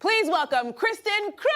Please welcome Kristin Kreuk!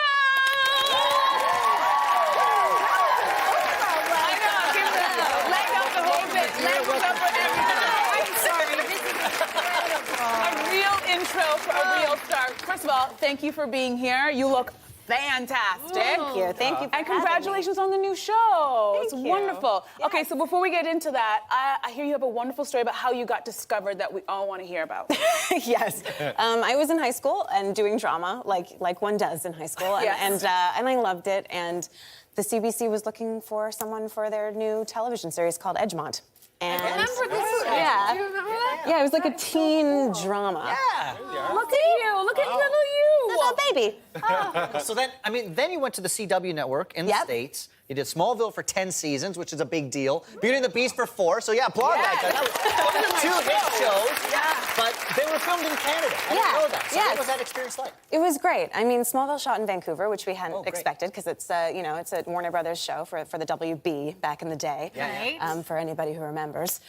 I know, give it a leg up the whole bit. Leg up for everything. I'm sorry, this is incredible. A real intro for a real star. First of all, thank you for being here. You look fantastic. Thank you. Thank you for And congratulations on the new show. It's wonderful. Yes. Okay, so before we get into that, I hear you have a wonderful story about how you got discovered that we all want to hear about. Yes. I was in high school and doing drama, like one does in high school, Yes. and I loved it. And the CBC was looking for someone for their new television series called Edgemont. And I remember this. Yeah. Do you remember that? Yeah, it was like a teen drama. Yeah. Look at you. Look at little you. Little baby. So then you went to the CW network in the States. You did Smallville for 10 seasons, which is a big deal. Beauty and the Beast for 4. So yeah, applaud that. That was 2 hit shows. Yeah. But they were filmed in Canada. I didn't know that. So what was that experience like? It was great. I mean, Smallville shot in Vancouver, which we hadn't great. expected because it's it's a Warner Brothers show for the WB back in the day. Right. For anybody who remembers.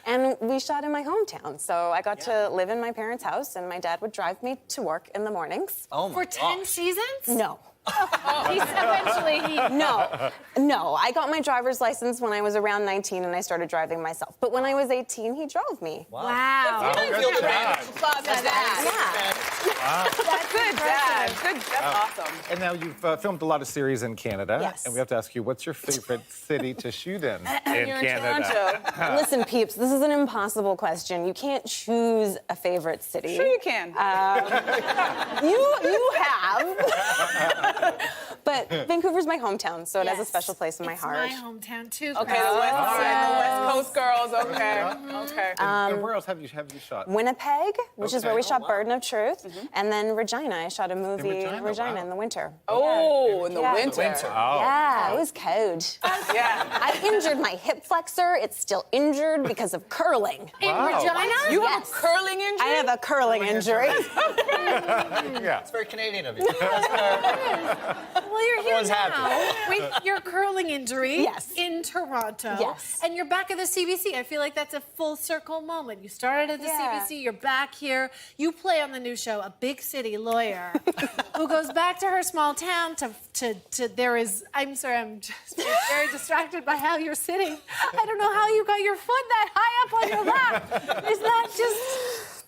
And we shot in my hometown, so I got to live in my parents' house, and my dad would drive me to work in the mornings. Oh my For 10 seasons? No. Eventually he... No, I got my driver's license when I was around 19 and I started driving myself. But when I was 18, he drove me. Wow. Good dad. Good dad. That's awesome. And now you've filmed a lot of series in Canada. Yes. And we have to ask you, what's your favorite city to shoot in You're in Toronto. Listen, peeps, this is an impossible question. You can't choose a favorite city. Sure you can. You have. But Vancouver's my hometown, so it has a special place in my heart. It's my hometown, too. Okay, the West Coast girls. Okay. Okay. And where else have you shot? Winnipeg, which is where we shot Burden of Truth, Mm-hmm. and then Regina. I shot a movie Regina, in Regina wow. in the winter. Oh, in the Yeah. winter. Yeah, it was cold. Yeah. I injured my hip flexor. It's still injured because of curling. In Regina? You have a curling injury? I have a curling injury. Yeah. It's very Canadian of you. Well, you're here Everyone's now with your curling injury Yes. in Toronto. Yes. And you're back at the CBC. I feel like that's a full circle moment. You started at the Yeah. CBC, you're back here. You play on the new show a big city lawyer who goes back to her small town I'm sorry, I'm just very distracted by how you're sitting. I don't know how you got your foot that high up on your lap. Is that just...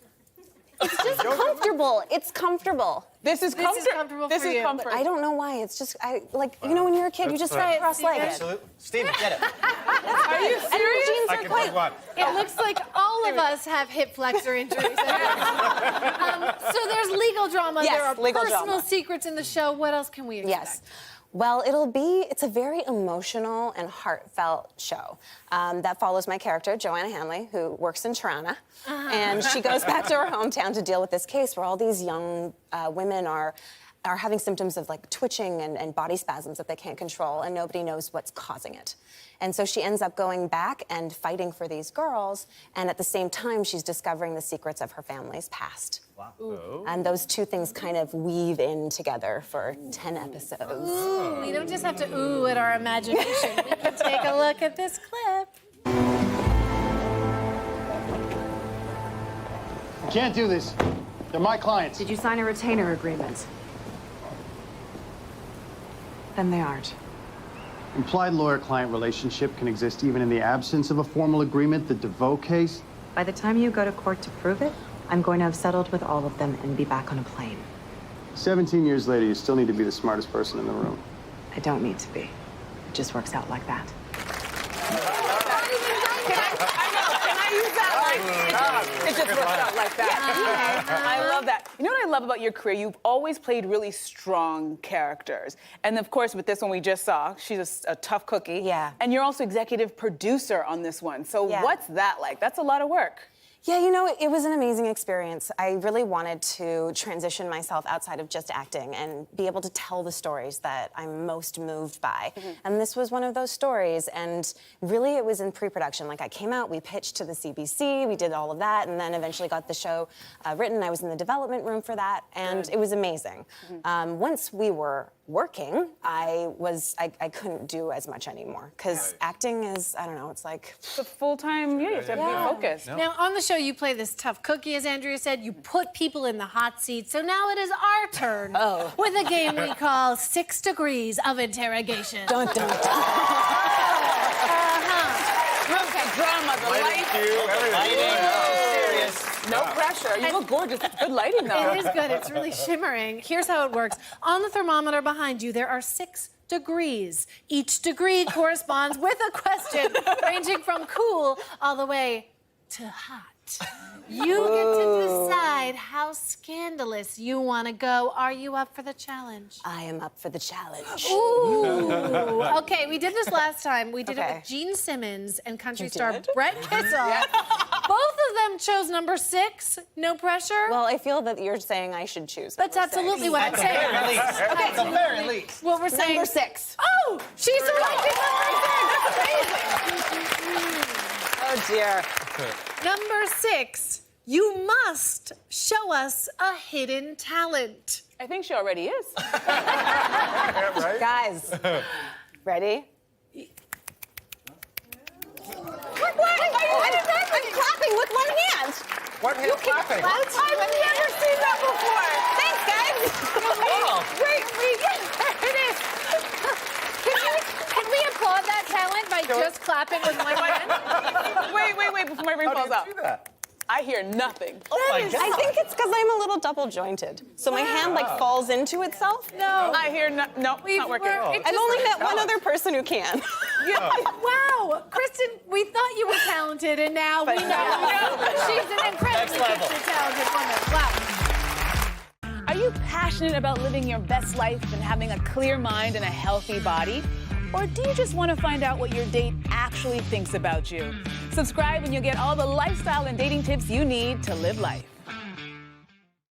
It's just comfortable. It's comfortable. This is comfortable This for is you. comfort. I don't know why. It's just, when you're a kid, you just Try it, cross-legged. Absolutely. Steven, get it. Are you And her serious? jeans I are can quite... do one. It looks like all of us have hip flexor injuries. So there's legal drama. Yes, there are legal personal drama. secrets in the show. What else can we expect? Yes. Well, it's a very emotional and heartfelt show that follows my character, Joanna Hanley, who works in Toronto. And she goes back to her hometown to deal with this case where all these young women are having symptoms of like twitching and body spasms that they can't control, and nobody knows what's causing it. And so she ends up going back and fighting for these girls, and at the same time, she's discovering the secrets of her family's past. Wow. And those two things kind of weave in together for 10 episodes. Ooh, we don't just have to ooh at our imagination. We can take a look at this clip. You can't do this. They're my clients. Did you sign a retainer agreement? Then they aren't. Implied lawyer-client relationship can exist even in the absence of a formal agreement. The DeVoe case. By the time you go to court to prove it, I'm going to have settled with all of them and be back on a plane. 17 years later, you still need to be the smartest person in the room. I don't need to be. It just works out like that. Can I use that? It just works out like that. I love that. You know what I love about your career? You've always played really strong characters. And of course, with this one we just saw, she's a tough cookie. Yeah. And you're also executive producer on this one. So Yeah. what's that like? That's a lot of work. Yeah, it was an amazing experience. I really wanted to transition myself outside of just acting and be able to tell the stories that I'm most moved by. And this was one of those stories, and really it was in pre-production. Like, I came out, we pitched to the CBC, we did all of that, and then eventually got the show written. I was in the development room for that, and it was amazing. Once we were working, I couldn't do as much anymore, because acting is, I don't know, it's like... It's a full-time, you have to be focused. Now, on the show, show, you play this tough cookie, as Andrea said. You put people in the hot seat. So now it is our turn with a game we call 6 Degrees of Interrogation. Dun, dun, dun. Drama, the light. Serious. No pressure. You look gorgeous. Good lighting, though. It is good. It's really shimmering. Here's how it works. On the thermometer behind you, there are 6 degrees. Each degree corresponds with a question ranging from cool all the way to hot. You get to decide how scandalous you want to go. Are you up for the challenge? I am up for the challenge. Ooh. Okay, we did this last time. We did it Okay. with Gene Simmons and country You star did? Brett Kissel. Both of them chose number 6. No pressure. Well, I feel that you're saying I should choose. That's number 6. absolutely what I'm saying. At the very least. What we're saying. Number 6. Oh, she's selected Oh dear. number 6. You must show us a hidden talent. I think she already is. Right? Guys, ready? I'm clapping with one hand. What hand clapping? I've never seen that before. Thanks, guys. Wait, there it is. Can we applaud that talent by just clapping with one hand? Wait, before my ring How do falls you out. do that? I hear nothing. Oh my I God. think it's because I'm a little double jointed. So my hand like falls into itself. No. I hear no, it's not working. I've only met one other person who can. Wow, Kristin, we thought you were talented, and now we know she's an incredibly level. gifted, talented woman. Wow. Are you passionate about living your best life and having a clear mind and a healthy body? Or do you just want to find out what your date actually thinks about you? Subscribe and you'll get all the lifestyle and dating tips you need to live life.